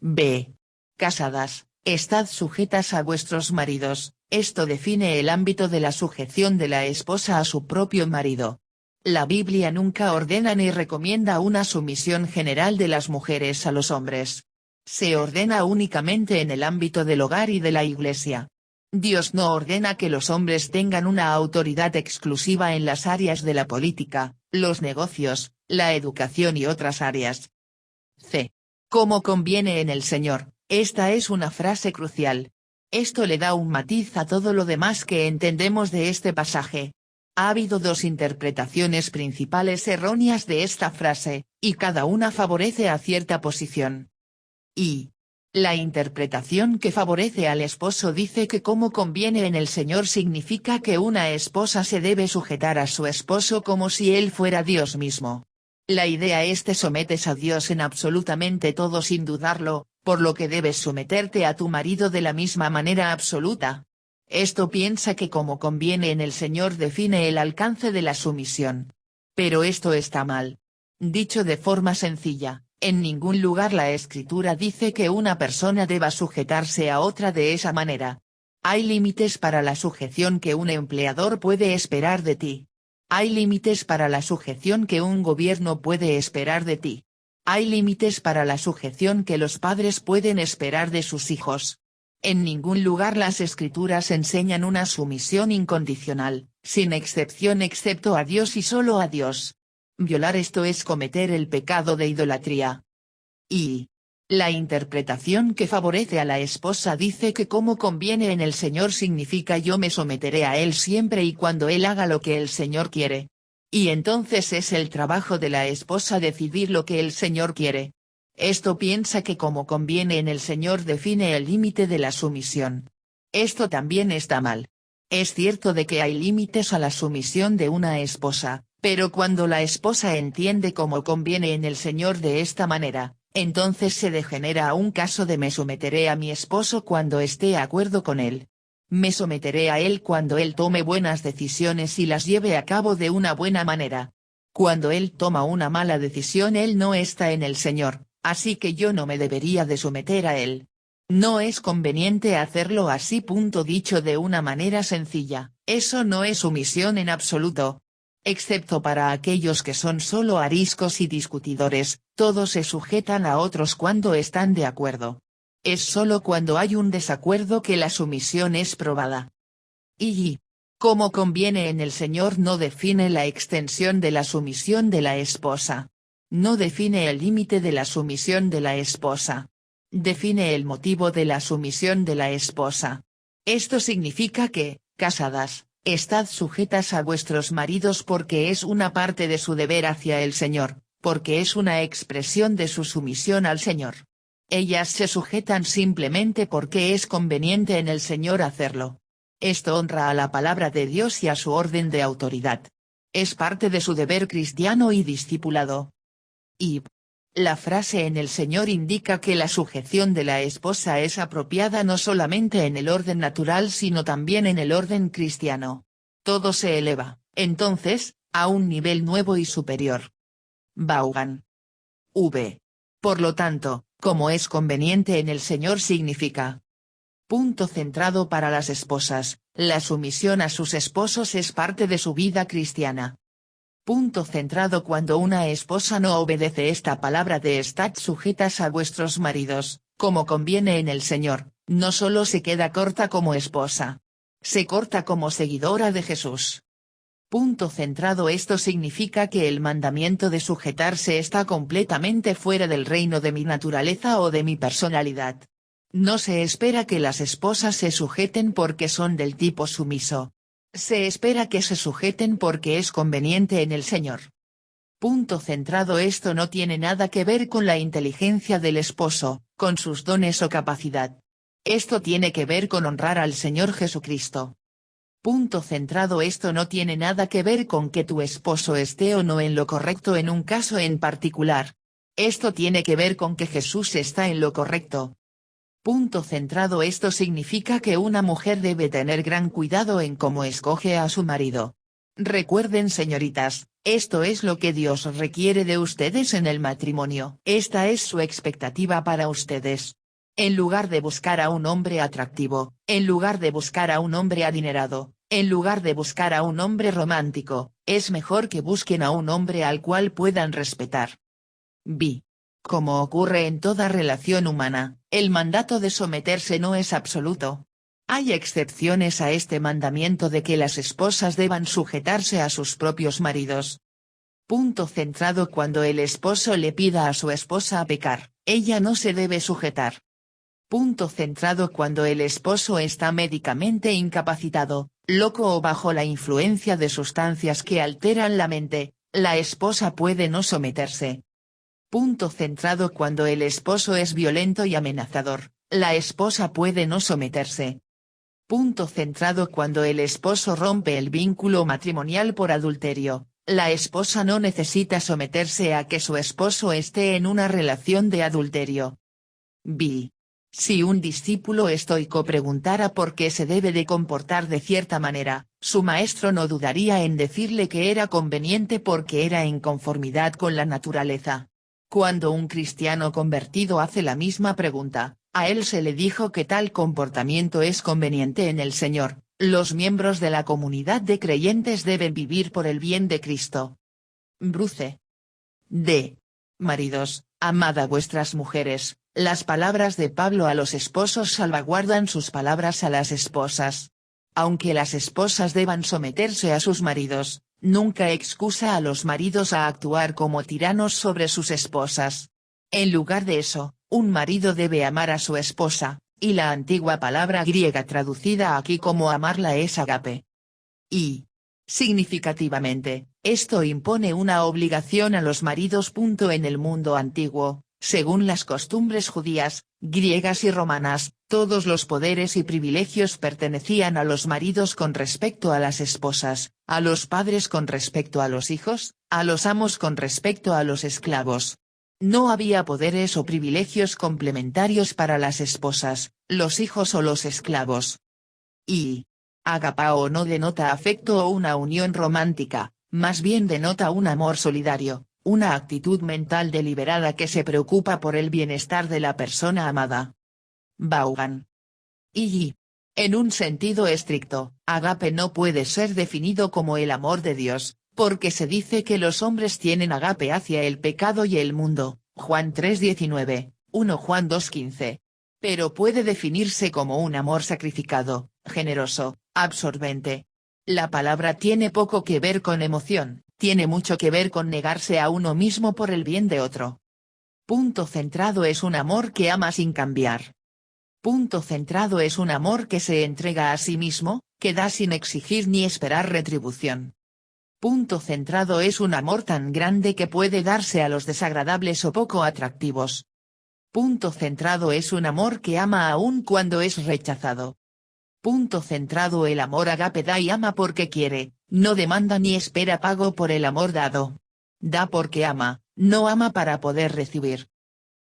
B. Casadas, estad sujetas a vuestros maridos, esto define el ámbito de la sujeción de la esposa a su propio marido. La Biblia nunca ordena ni recomienda una sumisión general de las mujeres a los hombres. Se ordena únicamente en el ámbito del hogar y de la Iglesia. Dios no ordena que los hombres tengan una autoridad exclusiva en las áreas de la política, los negocios, la educación y otras áreas. C. Como conviene en el Señor, esta es una frase crucial. Esto le da un matiz a todo lo demás que entendemos de este pasaje. Ha habido dos interpretaciones principales erróneas de esta frase, y cada una favorece a cierta posición. Y la interpretación que favorece al esposo dice que como conviene en el Señor significa que una esposa se debe sujetar a su esposo como si él fuera Dios mismo. La idea es te sometes a Dios en absolutamente todo sin dudarlo, por lo que debes someterte a tu marido de la misma manera absoluta. Esto piensa que como conviene en el Señor define el alcance de la sumisión. Pero esto está mal. Dicho de forma sencilla, en ningún lugar la Escritura dice que una persona deba sujetarse a otra de esa manera. Hay límites para la sujeción que un empleador puede esperar de ti. Hay límites para la sujeción que un gobierno puede esperar de ti. Hay límites para la sujeción que los padres pueden esperar de sus hijos. En ningún lugar las Escrituras enseñan una sumisión incondicional, sin excepción excepto a Dios y solo a Dios. Violar esto es cometer el pecado de idolatría. Y la interpretación que favorece a la esposa dice que como conviene en el Señor significa yo me someteré a Él siempre y cuando Él haga lo que el Señor quiere. Y entonces es el trabajo de la esposa decidir lo que el Señor quiere. Esto piensa que como conviene en el Señor define el límite de la sumisión. Esto también está mal. Es cierto de que hay límites a la sumisión de una esposa, pero cuando la esposa entiende como conviene en el Señor de esta manera, entonces se degenera a un caso de me someteré a mi esposo cuando esté de acuerdo con él. Me someteré a él cuando él tome buenas decisiones y las lleve a cabo de una buena manera. Cuando él toma una mala decisión él no está en el Señor, así que yo no me debería de someter a él. No es conveniente hacerlo así. Dicho de una manera sencilla, eso no es sumisión en absoluto. Excepto para aquellos que son solo ariscos y discutidores, todos se sujetan a otros cuando están de acuerdo. Es solo cuando hay un desacuerdo que la sumisión es probada. Y como conviene en el Señor no define la extensión de la sumisión de la esposa. No define el límite de la sumisión de la esposa. Define el motivo de la sumisión de la esposa. Esto significa que, casadas, estad sujetas a vuestros maridos porque es una parte de su deber hacia el Señor, porque es una expresión de su sumisión al Señor. Ellas se sujetan simplemente porque es conveniente en el Señor hacerlo. Esto honra a la palabra de Dios y a su orden de autoridad. Es parte de su deber cristiano y discipulado. Y la frase en el Señor indica que la sujeción de la esposa es apropiada no solamente en el orden natural sino también en el orden cristiano. Todo se eleva, entonces, a un nivel nuevo y superior. Vaughan. V. Por lo tanto, como es conveniente en el Señor significa. Punto centrado para las esposas, la sumisión a sus esposos es parte de su vida cristiana. Punto centrado cuando una esposa no obedece esta palabra de estad sujetas a vuestros maridos, como conviene en el Señor, no solo se queda corta como esposa. Se corta como seguidora de Jesús. Punto centrado esto significa que el mandamiento de sujetarse está completamente fuera del reino de mi naturaleza o de mi personalidad. No se espera que las esposas se sujeten porque son del tipo sumiso. Se espera que se sujeten porque es conveniente en el Señor. Punto centrado esto no tiene nada que ver con la inteligencia del esposo, con sus dones o capacidad. Esto tiene que ver con honrar al Señor Jesucristo. Punto centrado esto no tiene nada que ver con que tu esposo esté o no en lo correcto en un caso en particular. Esto tiene que ver con que Jesús está en lo correcto. Punto centrado esto significa que una mujer debe tener gran cuidado en cómo escoge a su marido. Recuerden señoritas, esto es lo que Dios requiere de ustedes en el matrimonio. Esta es su expectativa para ustedes. En lugar de buscar a un hombre atractivo, en lugar de buscar a un hombre adinerado, en lugar de buscar a un hombre romántico, es mejor que busquen a un hombre al cual puedan respetar. B. Como ocurre en toda relación humana, el mandato de someterse no es absoluto. Hay excepciones a este mandamiento de que las esposas deban sujetarse a sus propios maridos. Punto centrado cuando el esposo le pida a su esposa a pecar, ella no se debe sujetar. Punto centrado cuando el esposo está médicamente incapacitado, loco o bajo la influencia de sustancias que alteran la mente, la esposa puede no someterse. Punto centrado cuando el esposo es violento y amenazador, la esposa puede no someterse. Punto centrado cuando el esposo rompe el vínculo matrimonial por adulterio, la esposa no necesita someterse a que su esposo esté en una relación de adulterio. B. Si un discípulo estoico preguntara por qué se debe de comportar de cierta manera, su maestro no dudaría en decirle que era conveniente porque era en conformidad con la naturaleza. Cuando un cristiano convertido hace la misma pregunta, a él se le dijo que tal comportamiento es conveniente en el Señor. Los miembros de la comunidad de creyentes deben vivir por el bien de Cristo. Bruce. D. Maridos, amad a vuestras mujeres. Las palabras de Pablo a los esposos salvaguardan sus palabras a las esposas. Aunque las esposas deban someterse a sus maridos, nunca excusa a los maridos a actuar como tiranos sobre sus esposas. En lugar de eso, un marido debe amar a su esposa, y la antigua palabra griega traducida aquí como amarla es agape. Y, significativamente, esto impone una obligación a los maridos. En el mundo antiguo, según las costumbres judías, griegas y romanas, todos los poderes y privilegios pertenecían a los maridos con respecto a las esposas, a los padres con respecto a los hijos, a los amos con respecto a los esclavos. No había poderes o privilegios complementarios para las esposas, los hijos o los esclavos. Y agapao no denota afecto o una unión romántica, más bien denota un amor solidario, una actitud mental deliberada que se preocupa por el bienestar de la persona amada. Vaughan. Y, en un sentido estricto, agape no puede ser definido como el amor de Dios, porque se dice que los hombres tienen agape hacia el pecado y el mundo, Juan 3:19, 1 Juan 2:15. Pero puede definirse como un amor sacrificado, generoso, absorbente. La palabra tiene poco que ver con emoción, tiene mucho que ver con negarse a uno mismo por el bien de otro. Punto centrado es un amor que ama sin cambiar. Punto centrado es un amor que se entrega a sí mismo, que da sin exigir ni esperar retribución. Punto centrado es un amor tan grande que puede darse a los desagradables o poco atractivos. Punto centrado es un amor que ama aun cuando es rechazado. Punto centrado el amor agape da y ama porque quiere, no demanda ni espera pago por el amor dado. Da porque ama, no ama para poder recibir.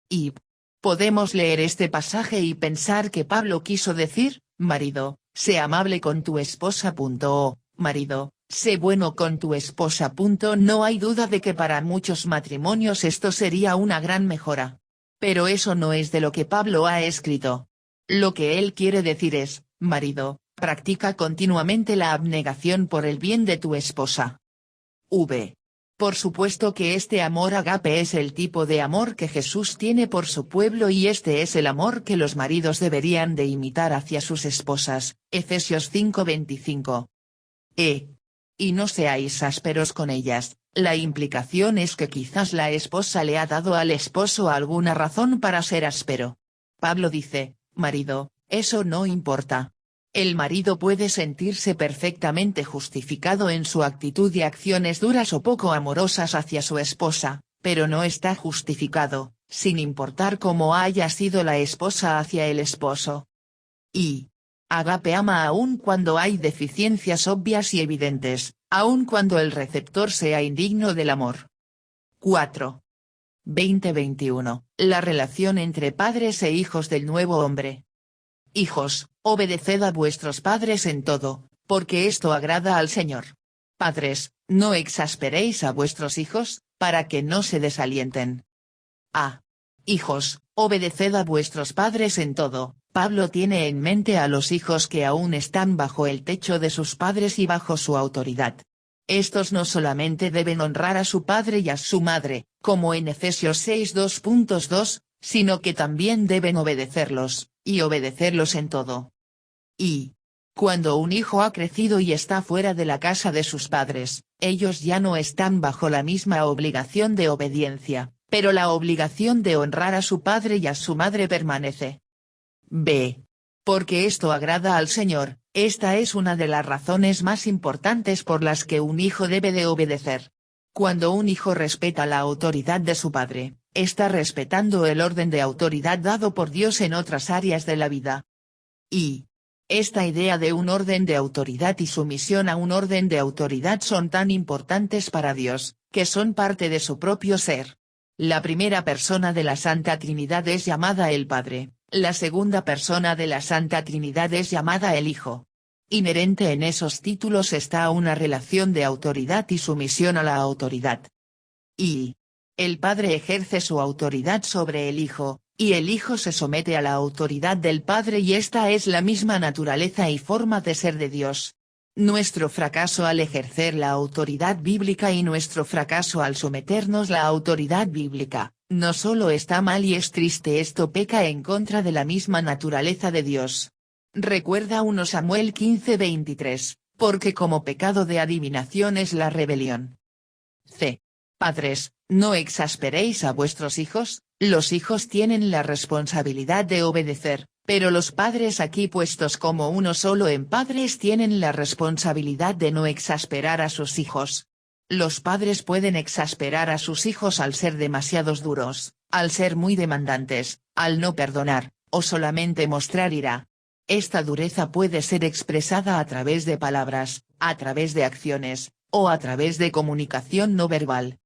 Y podemos leer este pasaje y pensar que Pablo quiso decir, marido, sé amable con tu esposa. O, marido, Sé bueno con tu esposa. No hay duda de que para muchos matrimonios esto sería una gran mejora. Pero eso no es de lo que Pablo ha escrito. Lo que él quiere decir es, marido, practica continuamente la abnegación por el bien de tu esposa. Por supuesto que este amor ágape es el tipo de amor que Jesús tiene por su pueblo y este es el amor que los maridos deberían de imitar hacia sus esposas, Efesios 5:25. Y no seáis ásperos con ellas. La implicación es que quizás la esposa le ha dado al esposo alguna razón para ser áspero. Pablo dice, marido, eso no importa. El marido puede sentirse perfectamente justificado en su actitud y acciones duras o poco amorosas hacia su esposa, pero no está justificado, sin importar cómo haya sido la esposa hacia el esposo. Y ágape ama aun cuando hay deficiencias obvias y evidentes, aun cuando el receptor sea indigno del amor. 4. 20-21. La relación entre padres e hijos del nuevo hombre. Hijos, obedeced a vuestros padres en todo, porque esto agrada al Señor. Padres, no exasperéis a vuestros hijos, para que no se desalienten. Hijos, obedeced a vuestros padres en todo. Pablo tiene en mente a los hijos que aún están bajo el techo de sus padres y bajo su autoridad. Estos no solamente deben honrar a su padre y a su madre, como en Efesios 6:2.2, sino que también deben obedecerlos, y obedecerlos en todo. Y cuando un hijo ha crecido y está fuera de la casa de sus padres, ellos ya no están bajo la misma obligación de obediencia, pero la obligación de honrar a su padre y a su madre permanece. Porque esto agrada al Señor. Esta es una de las razones más importantes por las que un hijo debe de obedecer. Cuando un hijo respeta la autoridad de su padre, está respetando el orden de autoridad dado por Dios en otras áreas de la vida. Y esta idea de un orden de autoridad y sumisión a un orden de autoridad son tan importantes para Dios, que son parte de su propio ser. La primera persona de la Santa Trinidad es llamada el Padre, la segunda persona de la Santa Trinidad es llamada el Hijo. Inherente en esos títulos está una relación de autoridad y sumisión a la autoridad. Y el Padre ejerce su autoridad sobre el Hijo, y el Hijo se somete a la autoridad del Padre y esta es la misma naturaleza y forma de ser de Dios. Nuestro fracaso al ejercer la autoridad bíblica y nuestro fracaso al someternos la autoridad bíblica, no solo está mal y es triste, esto peca en contra de la misma naturaleza de Dios. Recuerda 1 Samuel 15:23, porque como pecado de adivinación es la rebelión. Padres, no exasperéis a vuestros hijos. Los hijos tienen la responsabilidad de obedecer, pero los padres aquí puestos como uno solo en padres tienen la responsabilidad de no exasperar a sus hijos. Los padres pueden exasperar a sus hijos al ser demasiados duros, al ser muy demandantes, al no perdonar, o solamente mostrar ira. Esta dureza puede ser expresada a través de palabras, a través de acciones, o a través de comunicación no verbal.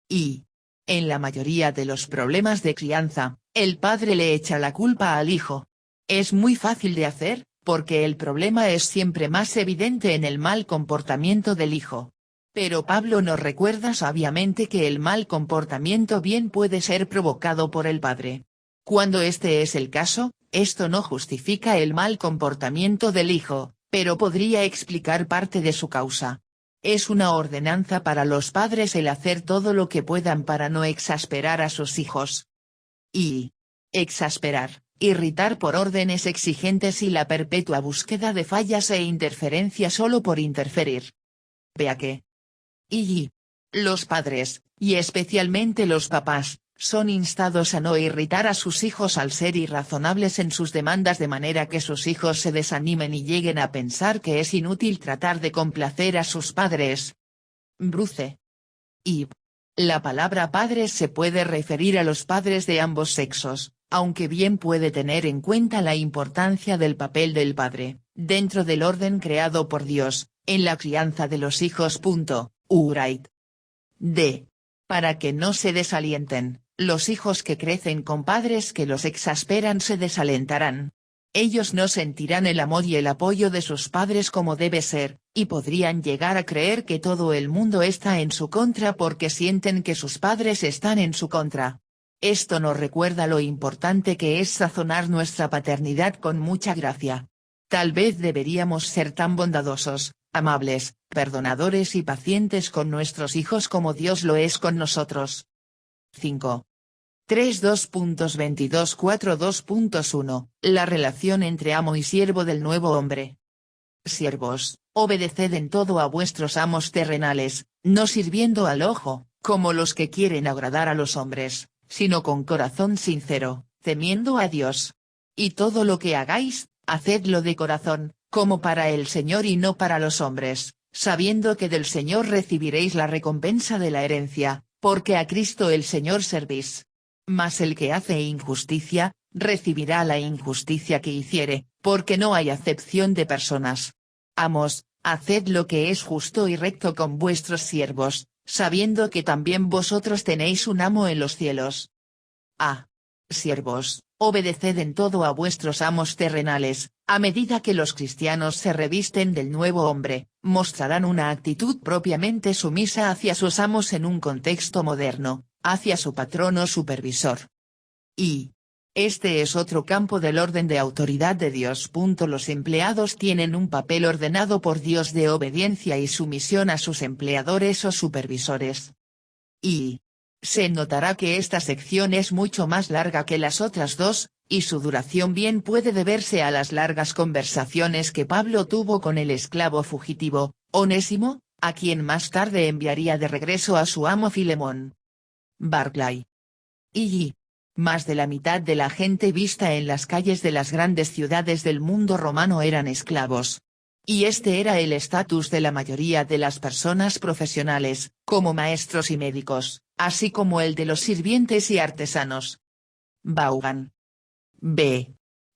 Y en la mayoría de los problemas de crianza, el padre le echa la culpa al hijo. Es muy fácil de hacer, porque el problema es siempre más evidente en el mal comportamiento del hijo. Pero Pablo nos recuerda sabiamente que el mal comportamiento bien puede ser provocado por el padre. Cuando este es el caso, esto no justifica el mal comportamiento del hijo, pero podría explicar parte de su causa. Es una ordenanza para los padres el hacer todo lo que puedan para no exasperar a sus hijos. Y exasperar, irritar por órdenes exigentes y la perpetua búsqueda de fallas e interferencia solo por interferir. Vea que los padres, y especialmente los papás, son instados a no irritar a sus hijos al ser irrazonables en sus demandas de manera que sus hijos se desanimen y lleguen a pensar que es inútil tratar de complacer a sus padres. Bruce. Y la palabra padres se puede referir a los padres de ambos sexos, aunque bien puede tener en cuenta la importancia del papel del padre, dentro del orden creado por Dios, en la crianza de los hijos. Para que no se desalienten, los hijos que crecen con padres que los exasperan se desalentarán. Ellos no sentirán el amor y el apoyo de sus padres como debe ser, y podrían llegar a creer que todo el mundo está en su contra porque sienten que sus padres están en su contra. Esto nos recuerda lo importante que es sazonar nuestra paternidad con mucha gracia. Tal vez deberíamos ser tan bondadosos, amables, perdonadores y pacientes con nuestros hijos como Dios lo es con nosotros. 5. 3.2.22.4.2.1 La relación entre amo y siervo del nuevo hombre. Siervos, obedeced en todo a vuestros amos terrenales, no sirviendo al ojo, como los que quieren agradar a los hombres, sino con corazón sincero, temiendo a Dios. Y todo lo que hagáis, hacedlo de corazón, como para el Señor y no para los hombres, sabiendo que del Señor recibiréis la recompensa de la herencia, porque a Cristo el Señor servís. Mas el que hace injusticia, recibirá la injusticia que hiciere, porque no hay acepción de personas. Amos, haced lo que es justo y recto con vuestros siervos, sabiendo que también vosotros tenéis un amo en los cielos. Siervos, obedeced en todo a vuestros amos terrenales, a medida que los cristianos se revisten del nuevo hombre, mostrarán una actitud propiamente sumisa hacia sus amos en un contexto moderno, hacia su patrón o supervisor. Y este es otro campo del orden de autoridad de Dios. Los empleados tienen un papel ordenado por Dios de obediencia y sumisión a sus empleadores o supervisores. Y se notará que esta sección es mucho más larga que las otras dos, y su duración bien puede deberse a las largas conversaciones que Pablo tuvo con el esclavo fugitivo, Onésimo, a quien más tarde enviaría de regreso a su amo Filemón. Barclay. Y más de la mitad de la gente vista en las calles de las grandes ciudades del mundo romano eran esclavos. Y este era el estatus de la mayoría de las personas profesionales, como maestros y médicos, así como el de los sirvientes y artesanos. Vaughan.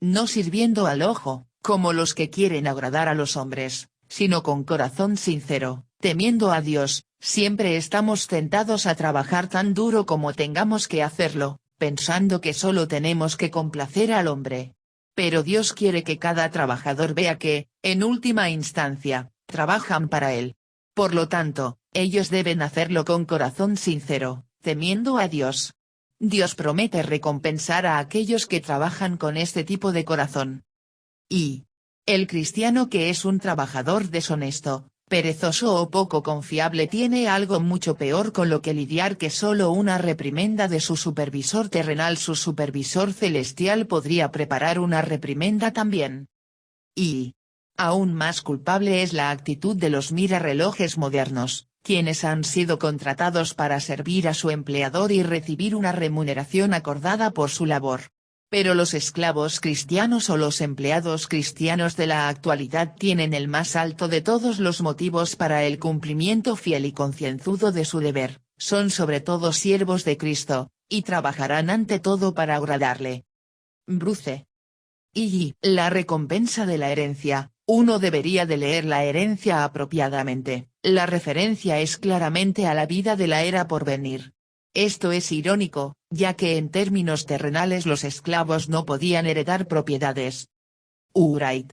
No sirviendo al ojo, como los que quieren agradar a los hombres, sino con corazón sincero, temiendo a Dios. Siempre estamos tentados a trabajar tan duro como tengamos que hacerlo, pensando que solo tenemos que complacer al hombre. Pero Dios quiere que cada trabajador vea que, en última instancia, trabajan para Él. Por lo tanto, ellos deben hacerlo con corazón sincero, temiendo a Dios. Dios promete recompensar a aquellos que trabajan con este tipo de corazón. Y el cristiano que es un trabajador deshonesto, perezoso o poco confiable tiene algo mucho peor con lo que lidiar que solo una reprimenda de su supervisor terrenal. Su supervisor celestial podría preparar una reprimenda también. Y aún más culpable es la actitud de los mirarelojes modernos, quienes han sido contratados para servir a su empleador y recibir una remuneración acordada por su labor. Pero los esclavos cristianos o los empleados cristianos de la actualidad tienen el más alto de todos los motivos para el cumplimiento fiel y concienzudo de su deber, son sobre todo siervos de Cristo, y trabajarán ante todo para agradarle. Bruce. Y la recompensa de la herencia, uno debería de leer la herencia apropiadamente, la referencia es claramente a la vida de la era por venir. Esto es irónico, ya que en términos terrenales los esclavos no podían heredar propiedades. Wright.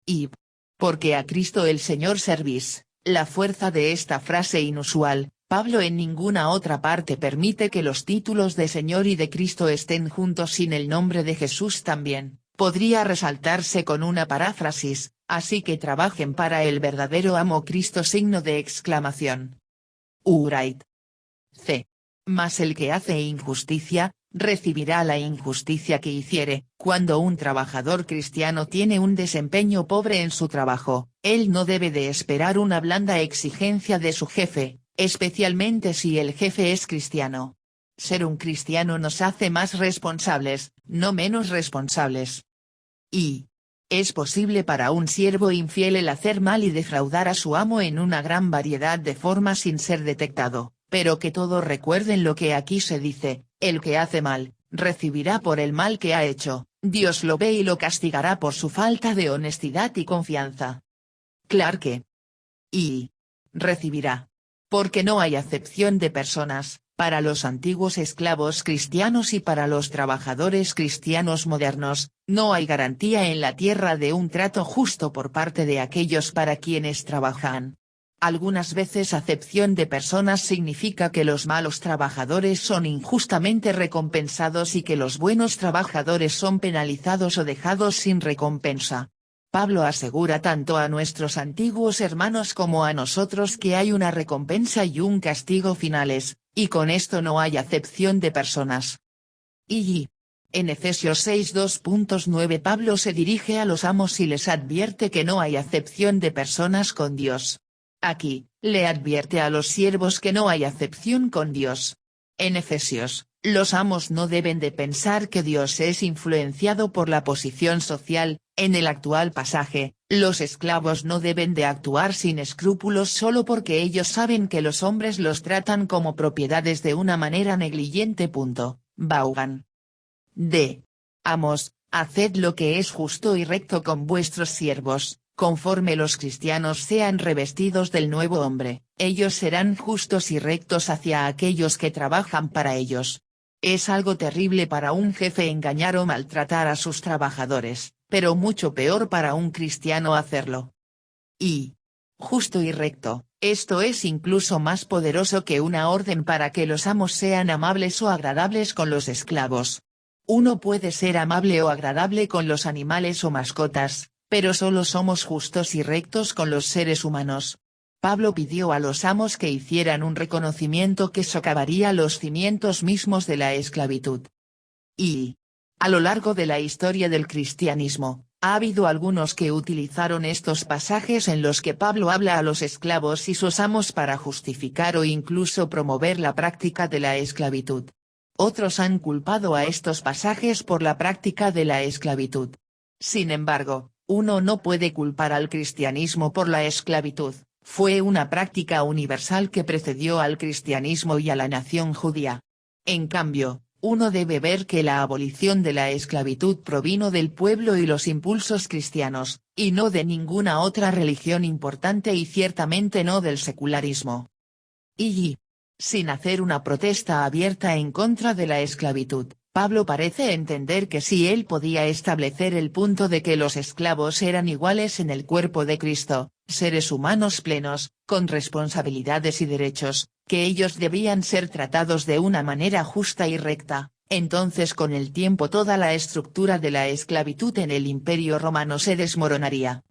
Y porque a Cristo el Señor servís, la fuerza de esta frase inusual, Pablo en ninguna otra parte permite que los títulos de Señor y de Cristo estén juntos sin el nombre de Jesús también, podría resaltarse con una paráfrasis, así que trabajen para el verdadero amo Cristo. Wright. Mas el que hace injusticia, recibirá la injusticia que hiciere. Cuando un trabajador cristiano tiene un desempeño pobre en su trabajo, él no debe de esperar una blanda exigencia de su jefe, especialmente si el jefe es cristiano. Ser un cristiano nos hace más responsables, no menos responsables. Y es posible para un siervo infiel el hacer mal y defraudar a su amo en una gran variedad de formas sin ser detectado. Pero que todos recuerden lo que aquí se dice, el que hace mal, recibirá por el mal que ha hecho, Dios lo ve y lo castigará por su falta de honestidad y confianza. Clarke. Y recibirá. Porque no hay acepción de personas, Para los antiguos esclavos cristianos y para los trabajadores cristianos modernos, no hay garantía en la tierra de un trato justo por parte de aquellos para quienes trabajan. Algunas veces acepción de personas significa que los malos trabajadores son injustamente recompensados y que los buenos trabajadores son penalizados o dejados sin recompensa. Pablo asegura tanto a nuestros antiguos hermanos como a nosotros que hay una recompensa y un castigo finales, y con esto no hay acepción de personas. Y en Efesios 6:2.9 Pablo se dirige a los amos y les advierte que no hay acepción de personas con Dios. Aquí, le advierte a los siervos que no hay acepción con Dios. En Efesios, los amos no deben de pensar que Dios es influenciado por la posición social. En el actual pasaje, los esclavos no deben de actuar sin escrúpulos solo porque ellos saben que los hombres los tratan como propiedades de una manera negligente. Vaughan. D. Amos, haced lo que es justo y recto con vuestros siervos, conforme los cristianos sean revestidos del nuevo hombre, ellos serán justos y rectos hacia aquellos que trabajan para ellos. Es algo terrible para un jefe engañar o maltratar a sus trabajadores, pero mucho peor para un cristiano hacerlo. Y justo y recto, esto es incluso más poderoso que una orden para que los amos sean amables o agradables con los esclavos. Uno puede ser amable o agradable con los animales o mascotas, pero solo somos justos y rectos con los seres humanos. Pablo pidió a los amos que hicieran un reconocimiento que socavaría los cimientos mismos de la esclavitud. Y a lo largo de la historia del cristianismo, ha habido algunos que utilizaron estos pasajes en los que Pablo habla a los esclavos y sus amos para justificar o incluso promover la práctica de la esclavitud. Otros han culpado a estos pasajes por la práctica de la esclavitud. Sin embargo, uno no puede culpar al cristianismo por la esclavitud, fue una práctica universal que precedió al cristianismo y a la nación judía. En cambio, uno debe ver que la abolición de la esclavitud provino del pueblo y los impulsos cristianos, y no de ninguna otra religión importante y ciertamente no del secularismo. Y, sin hacer una protesta abierta en contra de la esclavitud, Pablo parece entender que si él podía establecer el punto de que los esclavos eran iguales en el cuerpo de Cristo, seres humanos plenos, con responsabilidades y derechos, que ellos debían ser tratados de una manera justa y recta, entonces con el tiempo toda la estructura de la esclavitud en el Imperio Romano se desmoronaría.